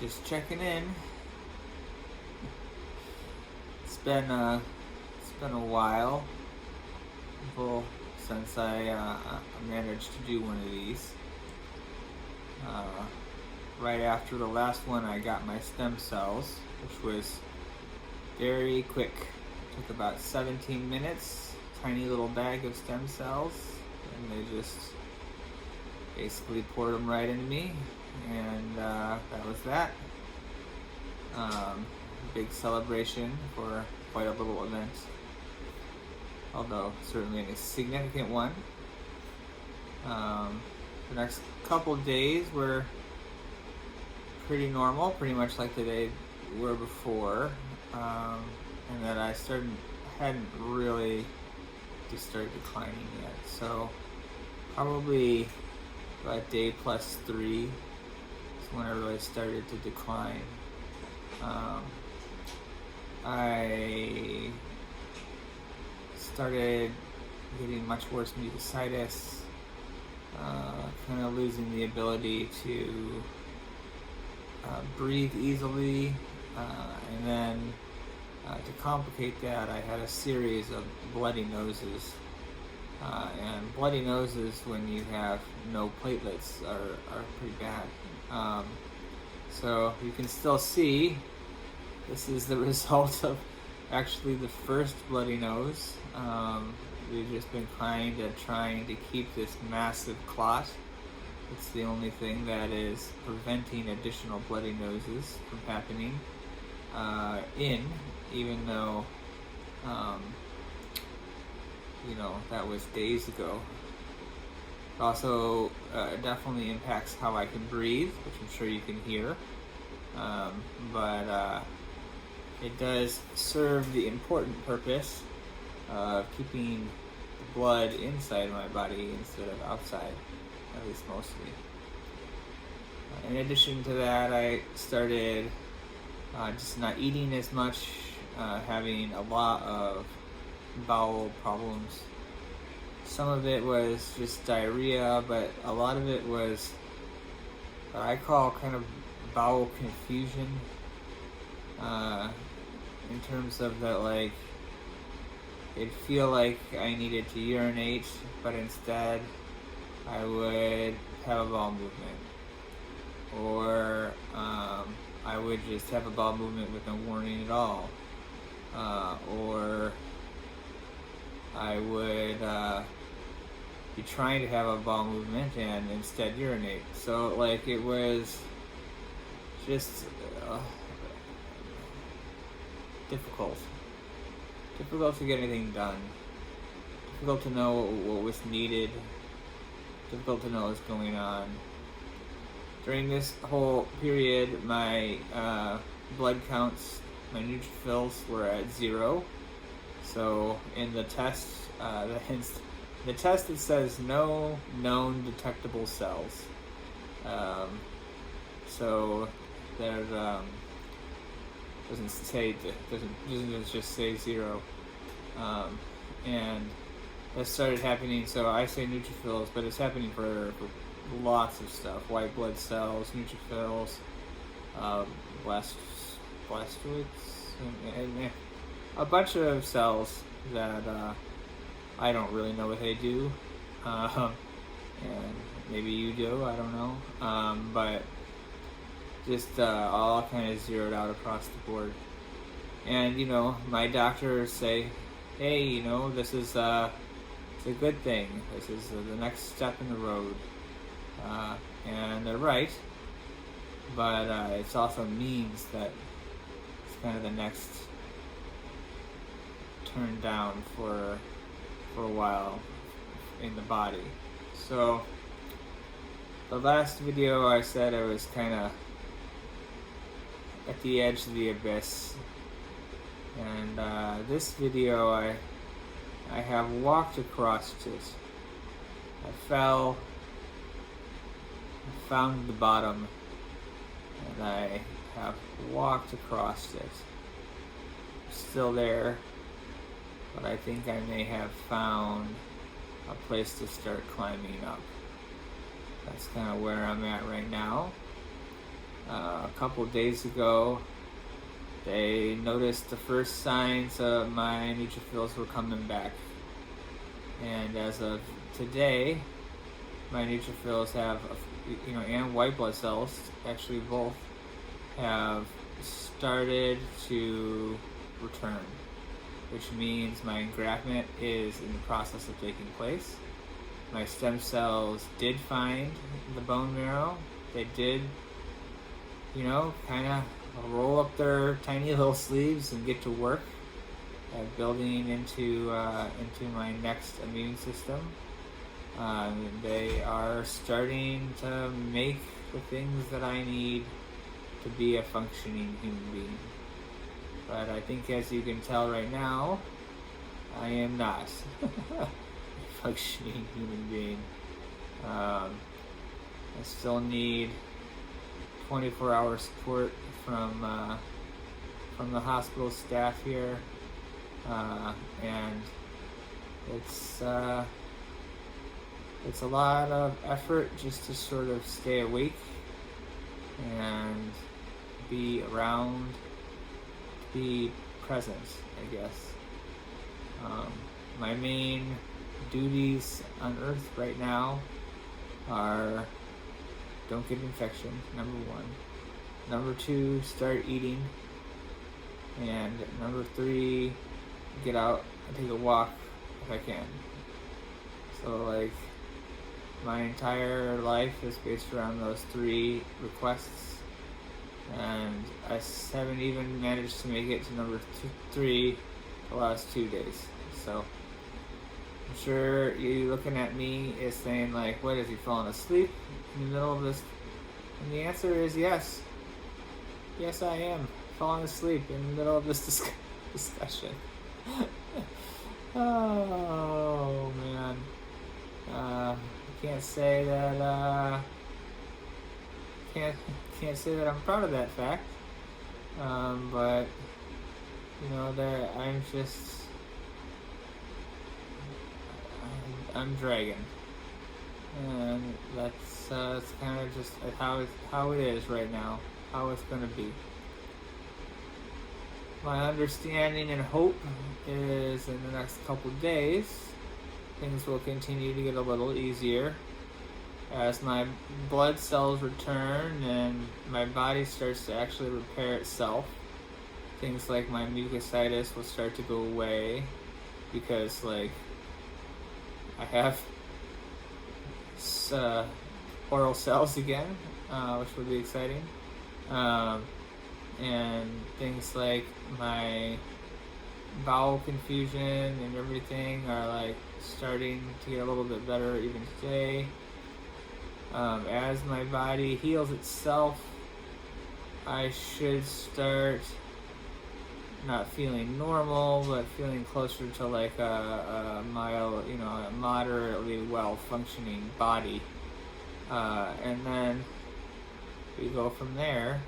Just checking in. It's been a while since I managed to do one of these. Right after the last one, I got my stem cells, which was very quick. It took about 17 minutes. Tiny little bag of stem cells, and they just basically poured them right into me, and that was that. Big celebration for quite a little event, although certainly a significant one. The next couple days were pretty normal, pretty much like the day were before, and that I hadn't really just started declining yet. So probably about day +3 is when I really started to decline. I started getting much worse mucositis, kind of losing the ability to breathe easily, and then to complicate that, I had a series of bloody noses. And bloody noses, when you have no platelets, are pretty bad. So you can still see this is the result of actually the first bloody nose. We've just been trying to keep this massive clot. It's the only thing that is preventing additional bloody noses from happening, even though that was days ago. It also definitely impacts how I can breathe, which I'm sure you can hear. But it does serve the important purpose of keeping the blood inside my body instead of outside, at least mostly. In addition to that, I started just not eating as much, having a lot of bowel problems. Some of it was just diarrhea, but a lot of it was what I call kind of bowel confusion, in terms of that, like, it'd feel like I needed to urinate, but instead I would have a bowel movement, or I would just have a bowel movement with no warning at all, or I would be trying to have a bowel movement and instead urinate. So like it was just difficult to get anything done, difficult to know what was needed, difficult to know what's going on. During this whole period, my blood counts, my neutrophils were at 0. So in the test, the test, it says no known detectable cells. So there doesn't just say 0. And that started happening. So I say neutrophils, but it's happening for lots of stuff: white blood cells, neutrophils, blastoids, and a bunch of cells that I don't really know what they do, and maybe you do, I don't know, but just all kind of zeroed out across the board. And my doctors say, hey, this is it's a good thing, this is the next step in the road, and they're right, but it also means that it's kind of the next turn down for a while in the body. So the last video I said I was kind of at the edge of the abyss, and this video I have walked across it. I fell, I found the bottom, and I have walked across it. Still there, but I think I may have found a place to start climbing up. That's kind of where I'm at right now. A couple days ago, they noticed the first signs of my neutrophils were coming back. And as of today, my neutrophils have, and white blood cells, actually both, have started to return, which means my engraftment is in the process of taking place. My stem cells did find the bone marrow. They did, kind of roll up their tiny little sleeves and get to work at building into my next immune system. They are starting to make the things that I need to be a functioning human being. But I think, as you can tell right now, I am not a functioning human being. I still need 24-hour support from the hospital staff here, and it's a lot of effort just to sort of stay awake and be around, be present, I guess. My main duties on Earth right now are: don't get infection, number one. Number two, start eating. And number three, get out and take a walk if I can. So, my entire life is based around those three requests, and I haven't even managed to make it to number three the last 2 days. So I'm sure you looking at me is saying, what, is he falling asleep in the middle of this? And the answer is yes. Yes, I am falling asleep in the middle of this discussion. Oh, man. I can't say that, can't say that I'm proud of that fact. But, I'm dragging. And that's kind of just how it is right now, how it's going to be. My understanding and hope is in the next couple days, things will continue to get a little easier as my blood cells return and my body starts to actually repair itself. Things like my mucositis will start to go away because, I have oral cells again, which will be exciting. And things like my bowel confusion and everything are starting to get a little bit better even today. As my body heals itself, I should start not feeling normal, but feeling closer to a mild, a moderately well-functioning body. And then we go from there.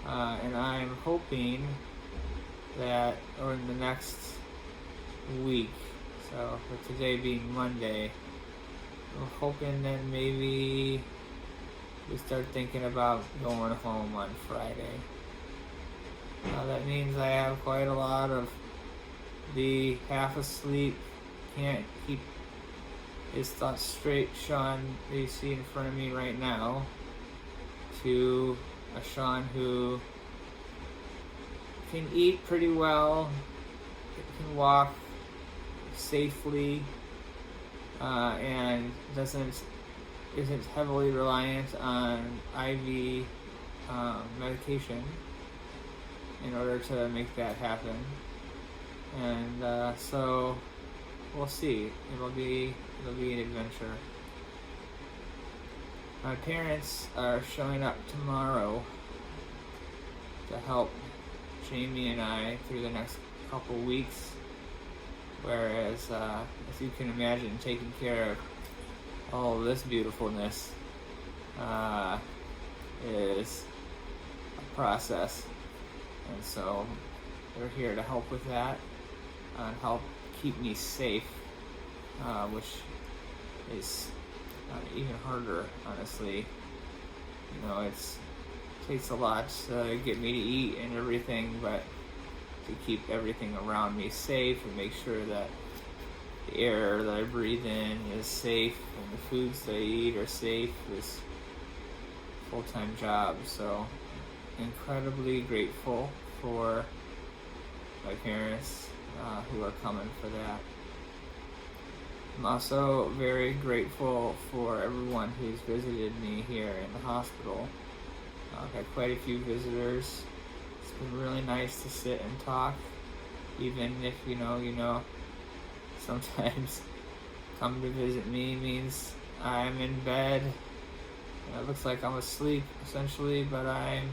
And I'm hoping that over the next week, so for today being Monday, I'm hoping that maybe we start thinking about going home on Friday. That means I have quite a lot of the half asleep, can't keep his thoughts straight Sean that you see in front of me right now, to a Sean who can eat pretty well, can walk safely, and isn't heavily reliant on IV medication in order to make that happen. And so we'll see. It'll be an adventure. My parents are showing up tomorrow to help Jamie and I through the next couple weeks, whereas as you can imagine, taking care of all of this beautifulness is a process, and so they're here to help with that and help keep me safe, which is even harder, honestly. It's takes a lot to get me to eat and everything, but to keep everything around me safe and make sure that the air that I breathe in is safe and the foods that I eat are safe is a full-time job. So incredibly grateful for my parents who are coming for that. I'm also very grateful for everyone who's visited me here in the hospital. I've had quite a few visitors. It's been really nice to sit and talk, even if you know, sometimes coming to visit me means I'm in bed. It looks like I'm asleep, essentially, but I'm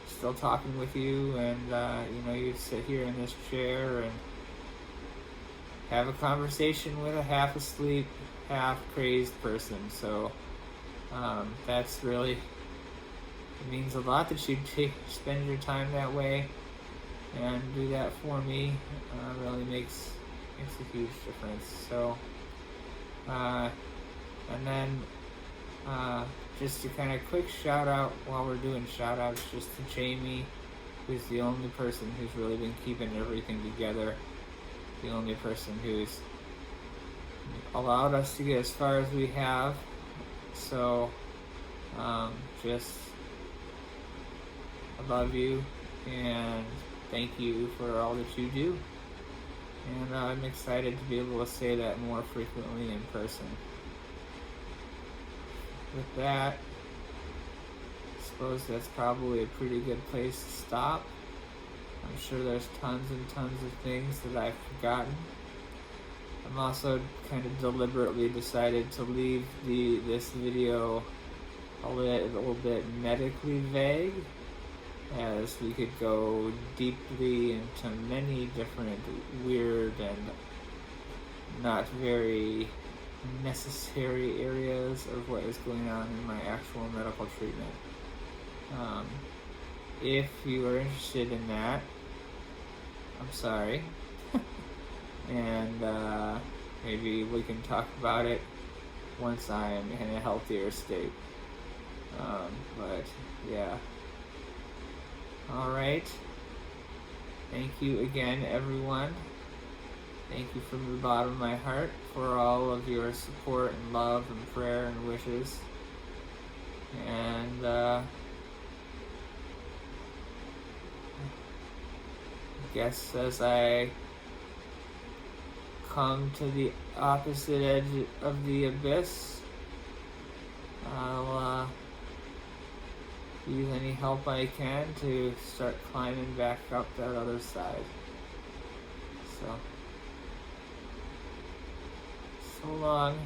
still talking with you, and you sit here in this chair and have a conversation with a half asleep, half crazed person. So that's really, it means a lot that you spend your time that way and do that for me. Really makes a huge difference. So and then just a kind of quick shout out while we're doing shout outs, just to Jamie, who's the only person who's really been keeping everything together, the only person who's allowed us to get as far as we have. So just I love you and thank you for all that you do, and I'm excited to be able to say that more frequently in person. With that, I suppose that's probably a pretty good place to stop. I'm sure there's tons and tons of things that I've forgotten. I'm also kind of deliberately decided to leave this video a little bit medically vague, as we could go deeply into many different weird and not very necessary areas of what is going on in my actual medical treatment. If you are interested in that, I'm sorry. And maybe we can talk about it once I'm in a healthier state. But yeah. Alright. Thank you again, everyone. Thank you from the bottom of my heart for all of your support and love and prayer and wishes. And I guess as I come to the opposite edge of the abyss, I'll use any help I can to start climbing back up that other side. So long.